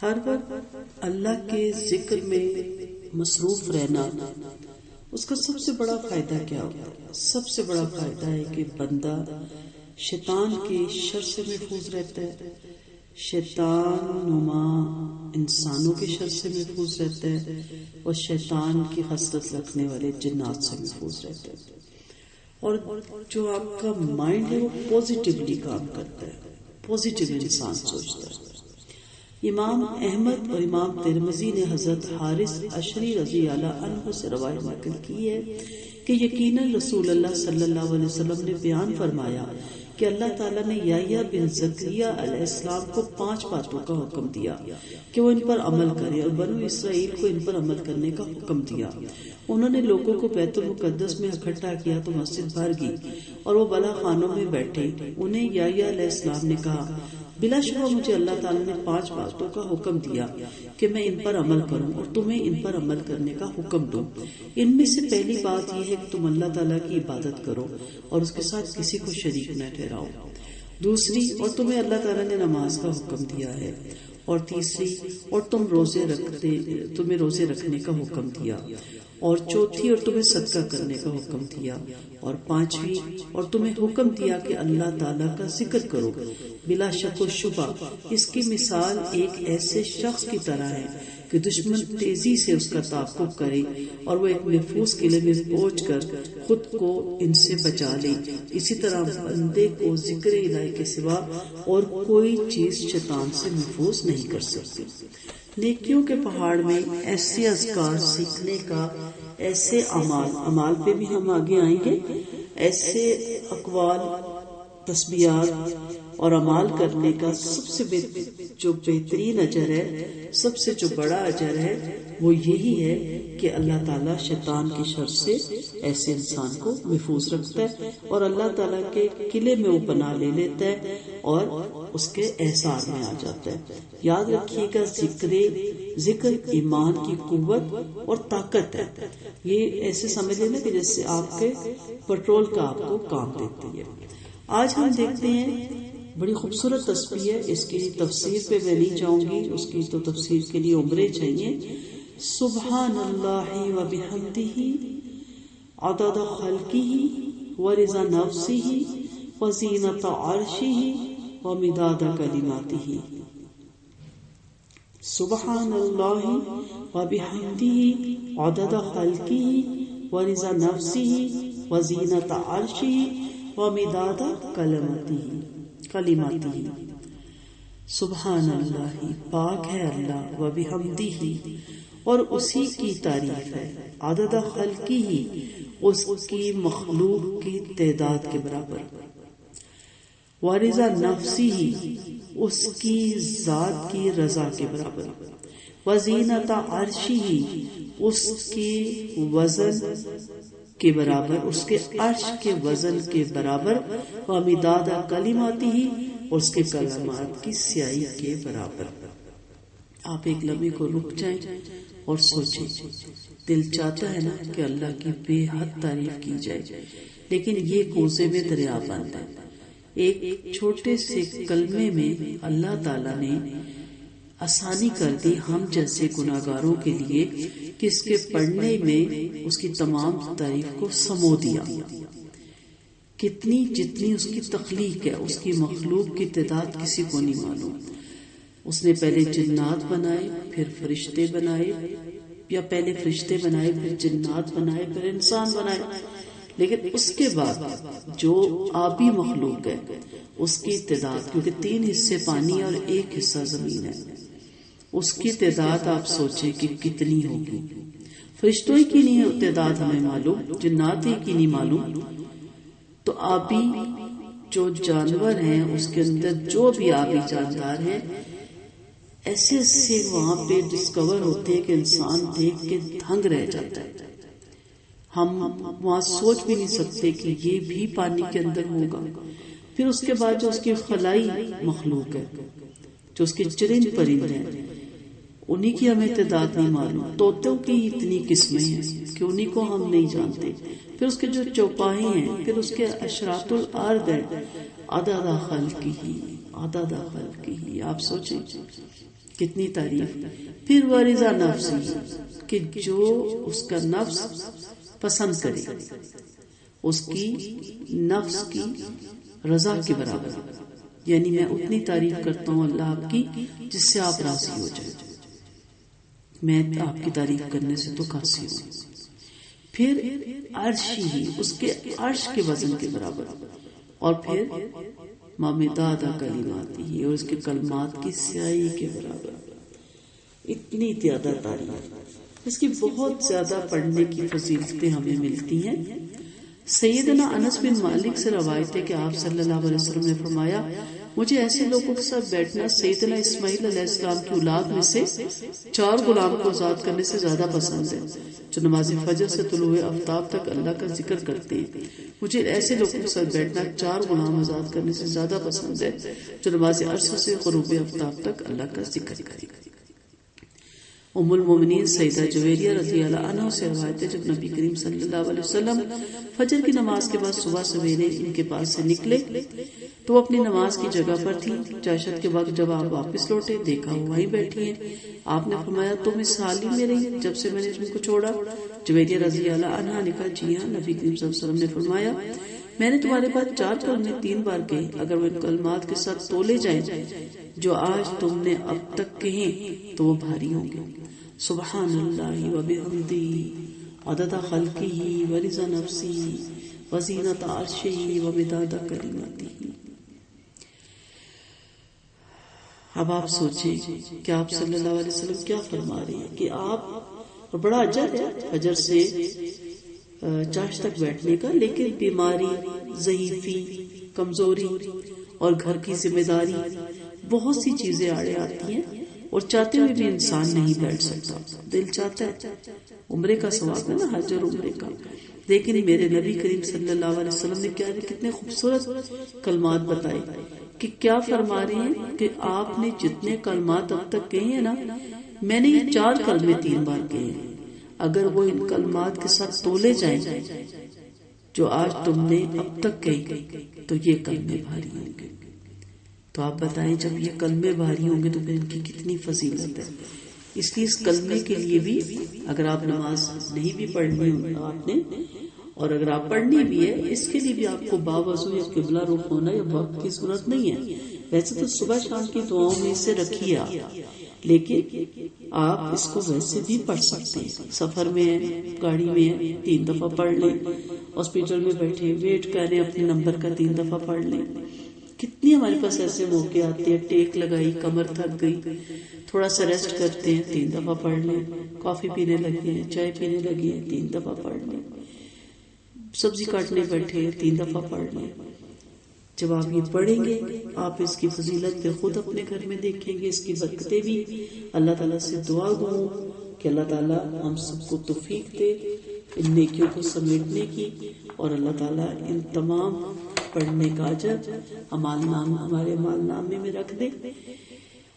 ہر وقت اللہ کے ذکر میں مصروف رہنا، اس کا سب سے بڑا فائدہ کیا ہوتا ہے؟ سب سے بڑا فائدہ ہے کہ بندہ شیطان کے شر سے محفوظ رہتا ہے، شیطان نما انسانوں کے شر سے محفوظ رہتا ہے، اور شیطان کی خصلت رکھنے والے جنات سے محفوظ رہتا ہے، اور جو آپ کا مائنڈ ہے وہ پازیٹیولی کام کرتا ہے، پازیٹیو انسان سوچتا ہے۔ امام احمد اور امام ترمذی نے حضرت حارث اشعری رضی اللہ عنہ سے روایت نقل کی ہے کہ یقیناً رسول اللہ صلی اللہ علیہ وسلم نے بیان فرمایا کہ اللہ تعالیٰ نے یحییٰ بن زکریہ علیہ السلام کو 5 باتوں کا حکم دیا کہ وہ ان پر عمل کرے، اور بنو اسرائیل کو ان پر عمل کرنے کا حکم دیا۔ انہوں نے لوگوں کو بیت المقدس میں اکٹھا کیا تو مسجد بھر گئی اور وہ بلا خانوں میں بیٹھے۔ انہیں یحییٰ علیہ السلام نے کہا، بلا شبہ مجھے اللہ تعالیٰ نے 5 باتوں کا حکم دیا کہ میں ان پر عمل کروں اور تمہیں ان پر عمل کرنے کا حکم دوں۔ ان میں سے پہلی بات یہ ہے کہ تم اللہ تعالیٰ کی عبادت کرو اور اس کے ساتھ کسی کو شریک نہ ٹھہراؤ۔ دوسری، اور تمہیں اللہ تعالیٰ نے نماز کا حکم دیا ہے۔ اور تیسری، اور تمہیں روزے رکھنے کا حکم دیا۔ اور چوتھی، اور تمہیں صدقہ کرنے کا حکم دیا۔ اور پانچویں، اور تمہیں حکم دیا کہ اللہ تعالیٰ کا ذکر کرو۔ بلا شک و شبہ اس کی مثال ایک ایسے شخص کی طرح ہے کہ دشمن تیزی سے اس کا تعاقب کرے اور وہ ایک محفوظ قلعے میں پہنچ کر خود کو ان سے بچا لے۔ اسی طرح بندے کو ذکر الہی کے سوا اور کوئی چیز شیطان سے محفوظ نہیں کر سکتی۔ نیکیوں کے پہاڑ میں ایسے اذکار سیکھنے کا، ایسے اعمال پہ بھی ہم آگے آئیں گے، ایسے اقوال، تسبیحات اور اعمال کرنے کا سب سے جو بہترین اجر ہے، سب سے جو بڑا اجر ہے، وہ یہی ہے کہ اللہ تعالیٰ شیطان کی شر سے ایسے انسان کو محفوظ رکھتا ہے اور اللہ تعالیٰ کے قلعے میں وہ پناہ لے لیتا ہے اور اس کے احسان میں آ جاتا ہے۔ یاد رکھیے گا، ذکر ایمان کی قوت اور طاقت ہے۔ یہ ایسے سمجھ لینا کہ جیسے آپ کے پیٹرول کا آپ کو کام دیتی ہے۔ آج ہم دیکھتے ہیں بڑی خوبصورت تسبیح ہے، اس کی تفسیر پہ میں نہیں جاؤں گی، اس کی تو تفسیر کے لیے عمریں چاہیے۔ سبحان اللہ و بحمدہ عدد خلقہ و رضا نفسہ و زینت عرشہ و مداد کلماتہ۔ سبحان اللہ و بحمدہ عدد خلقہ و رضا نفسہ و زینت عرشہ و مداد کلماتہ۔ سبحان اللہ، پاک ہے اللہ، و بحمدہ، اور اسی کی تعریف ہے، عدد خلقہ، اس کی مخلوق کی تعداد کے برابر، و رضا نفسہ، اس کی ذات کی رضا کے برابر، و زینت عرشہ، اس کی وزن کے برابر، اس کے عرش کے وزن کے برابر، و مداد کلماتہ، اور اس کے کلمات کی سیاہی کے برابر۔ آپ ایک لمحے کو رک جائیں اور سوچیں۔ دل چاہتا ہے نا کہ اللہ کی بے حد تعریف کی جائے، لیکن یہ کوزے میں دریا بند ہے۔ ایک چھوٹے سے کلمے میں اللہ تعالیٰ نے آسانی کر دی ہم جیسے گناہگاروں کے لیے کہ اس کے پڑھنے میں اس کی تمام تعریف کو سمو دیا۔ جتنی اس کی تخلیق ہے، اس کی مخلوق کی تعداد کسی کو نہیں معلوم۔ اس نے پہلے جنات بنائے، پھر فرشتے بنائے، یا پہلے فرشتے بنائے، پھر جنات بنائے، پھر انسان بنائے، لیکن اس کے بعد جو آبی مخلوق ہے اس کی تعداد، کیونکہ 3 حصے پانی اور 1 حصہ زمین ہے، اس کی تعداد آپ سوچیں کہ کتنی ہوگی۔ فرشتوں کی نہیں تعداد ہمیں معلوم، جنات کی نہیں معلوم، تو آبی جو جانور ہیں اس کے اندر جو بھی آبی جاندار ہیں، ایسے وہاں پہ ڈسکور ہوتے ہیں کہ انسان دیکھ کے دھنگ رہ جاتا ہے۔ ہم وہاں سوچ بھی نہیں سکتے کہ یہ بھی پانی کے اندر ہوگا۔ پھر اس کے بعد جو اس کی خلائی مخلوق ہے، جو اس کے چرند پرند ہیں، انہی کی ہمیں تعداد نہیں معلوم۔ طوطوں کی اتنی قسمیں ہیں کہ انہی کو ہم نہیں جانتے۔ پھر اس کے جو چوپاہی ہیں، پھر اس کے اشراط الارض ہیں، عدد خلقہ، عدد خلقہ۔ آپ سوچیں کتنی تعریف. پھر ورضا نفسی، کہ جو اس کا نفس پسند کرے، اس کی نفس کی رضا کے برابر. یعنی میں اتنی تعریف کرتا ہوں اللہ آپ کی جس سے آپ راضی ہو جائیں. میں آپ کی تعریف کرنے سے تو قاصر ہوں. پھر عرش ہی، اس کے عرش کے وزن کے برابر. اور پھر مامداد کلمات ہی، اور اس کے کلمات کی سیاہی کے برابر. اتنی زیادہ تعریف، اس کی بہت زیادہ پڑھنے کی فضیلتیں ہمیں ملتی ہیں. سیدنا انس بن مالک سے روایت ہے کہ آپ صلی اللہ علیہ وسلم نے فرمایا، مجھے ایسے لوگوں کے ساتھ بیٹھنا سیدنا اسماعیل علیہ السلام کی اولاد میں سے 4 غلام کو آزاد کرنے سے زیادہ پسند ہے، جو نماز فجر سے طلوع آفتاب تک اللہ کا ذکر کرتے ہیں. مجھے ایسے لوگوں کے ساتھ بیٹھنا 4 غلام آزاد کرنے سے زیادہ پسند ہے، جو نماز عصر سے غروب آفتاب تک اللہ کا ذکر کرے. ام المومنین سیدہ جویریہ رضی اللہ عنہ سے روایت ہے، جب نبی کریم صلی اللہ علیہ وسلم فجر کی نماز کے بعد صبح سویرے ان کے پاس سے نکلے تو وہ اپنی نماز کی جگہ پر تھی. چاشت کے وقت جب آپ واپس لوٹے دیکھا وہ وہیں بیٹھی ہیں. آپ نے فرمایا، تم اس حال ہی میں رہی جب سے میں نے تم کو چھوڑا؟ جویریہ رضی اللہ عنہ نے کہا، جی ہاں. نبی کریم صلی اللہ علیہ وسلم نے فرمایا، میں نے تمہارے بعد 4 کلمے 3 بار کہے، اگر وہ ان کلمات کے ساتھ تولے جائیں جو آج تم نے اب تک کہیں تو وہ بھاری ہوں گے. سبحان اللہ و بحمدہ عدد خلقہ ورضا نفسہ وزینۃ عرشہ ومداد کلماتہ. اب آپ سوچیں کہ آپ صلی اللہ علیہ وسلم کیا فرما رہے ہیں کہ آپ بڑا اجر ہے فجر سے چاش تک بیٹھنے کا، لیکن بیماری، ضعیفی، کمزوری اور گھر کی ذمہ داری، بہت سی چیزیں آڑے آتی ہیں اور چاہتے ہوئے بھی انسان نہیں بیٹھ سکتا. دل چاہتا ہے، عمرے کا ثواب ہے نا، حج اور عمرے کا. لیکن میرے نبی کریم صلی اللہ علیہ وسلم نے کتنے خوبصورت کلمات بتائے کہ کیا فرما رہے ہیں کہ آپ نے جتنے کلمات اب تک کہے ہیں نا، میں نے یہ 4 کلمے 3 بار کہے ہیں، اگر وہ ان کلمات کے ساتھ تولے جائیں جو آج تم نے اب تک کہے تو یہ کلمے بھاری ہوں گے. تو آپ بتائیں، جب یہ کلمے بھاری ہوں گے تو پھر ان کی کتنی فضیلت ہے. اس لیے اس کلمے کے لیے بھی اگر آپ نماز نہیں بھی پڑھنی ہو آپ نے، اور اگر آپ پڑھنی بھی ہے، اس کے لیے بھی آپ کو باوضو یا قبلہ رخ ہونا یا وقت کی ضرورت نہیں ہے. ویسے تو صبح شام کی دعاؤں میں اسے رکھیے آپ، لیکن آپ اس کو ویسے بھی پڑھ سکتے ہیں. سفر میں ہیں، گاڑی میں ہیں، 3 دفعہ پڑھ لیں. ہاسپٹل میں بیٹھے ویٹ کریں، اپنے نمبر کا 3 دفعہ پڑھ لیں. کتنی ہمارے پاس ایسے موقع آتے ہیں، ٹیک لگائی، کمر تھک گئی، تھوڑا سا ریسٹ کرتے ہیں، 3 دفعہ پڑھ لیں. کافی پینے لگے ہیں، چائے پینے لگے ہیں، 3 دفعہ پڑھ لیں. سبزی کاٹنے بیٹھے ہیں، 3 دفعہ پڑھ لیں. جب آپ یہ پڑھیں گے آپ اس کی فضیلت پہ خود اپنے گھر میں دیکھیں گے، اس کی برکتیں بھی. اللہ تعالیٰ سے دعا گو کہ اللہ تعالیٰ ہم سب کو توفیق دے ان نیکیوں کو سمیٹنے کی، اور اللہ تعالیٰ ان تمام پڑھنے کا اجر ہمارے مال نامے میں رکھ دے.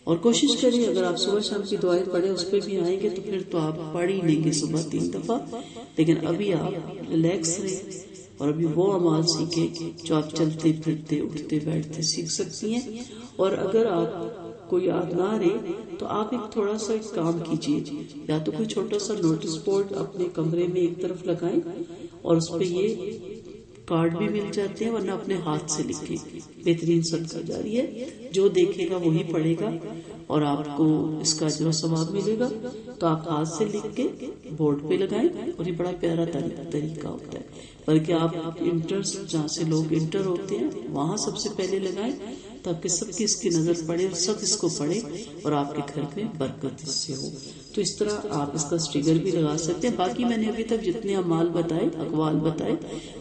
اور کوشش کریں اگر آپ صبح شام کی دعائیں پڑھیں اس پہ بھی آئیں گے تو پھر تو آپ پڑھ ہی لیں گے صبح 3 دفعہ. لیکن ابھی آپ ریلیکس رہیں اور ابھی وہ اعمال سیکھیں جو آپ چلتے پھرتے اٹھتے بیٹھتے سیکھ سکتی ہیں. اور اگر آپ کو یاد نہ رہے تو آپ ایک تھوڑا سا ایک کام کیجیے، یا تو کوئی چھوٹا سا نوٹس بورڈ اپنے کمرے میں ایک طرف لگائیں اور اس پہ یہ کارڈ بھی مل جاتے ہیں، ورنہ اپنے ہاتھ سے لکھیں. بہترین صدقہ جاری ہے، جو دیکھے گا وہی پڑھے گا اور آپ کو اس کا جو ثواب ملے گا. تو آپ ہاتھ سے لکھ کے بورڈ پہ لگائیں، اور یہ بڑا پیارا طریقہ ہوتا ہے. بلکہ آپ انٹرس جہاں سے لوگ انٹر ہوتے ہیں وہاں سب سے پہلے لگائیں تاکہ سب کی اس کی نظر پڑے اور سب اس کو پڑھے اور آپ کے گھر میں برکت اس سے ہو. تو اس طرح آپ اس کا اسٹیکر بھی لگا سکتے ہیں. باقی میں نے ابھی تک جتنے اعمال بتائے، اقوال بتائے،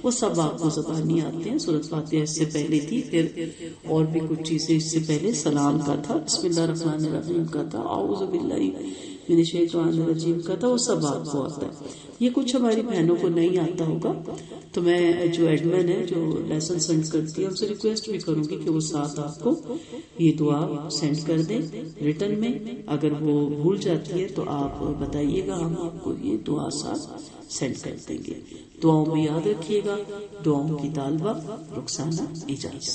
وہ سب آپ کو زبانی آتے ہیں. سورۃ فاتحہ اس سے پہلے تھی، پھر اور بھی کچھ چیزیں اس سے پہلے سلام کا تھا، بسم اللہ الرحمن الرحیم کا تھا، اعوذ باللہ من الشیطان الرجیم کا تھا، وہ سب آپ کو آتا ہے. یہ کچھ ہماری بہنوں کو نہیں آتا ہوگا تو میں جو ایڈمن ہے جو لیسن سینڈ کرتی ہے ان سے ریکویسٹ بھی کروں گی کہ وہ ساتھ آپ کو یہ دعا سینڈ کر دیں ریٹن میں. اگر وہ بھول جاتی ہے تو آپ بتائیے گا، ہم آپ کو یہ دعا ساتھ سینڈ کر دیں گے. دعاؤں میں یاد رکھیے گا. دعاؤں کی طالبہ رخسانہ اجاز.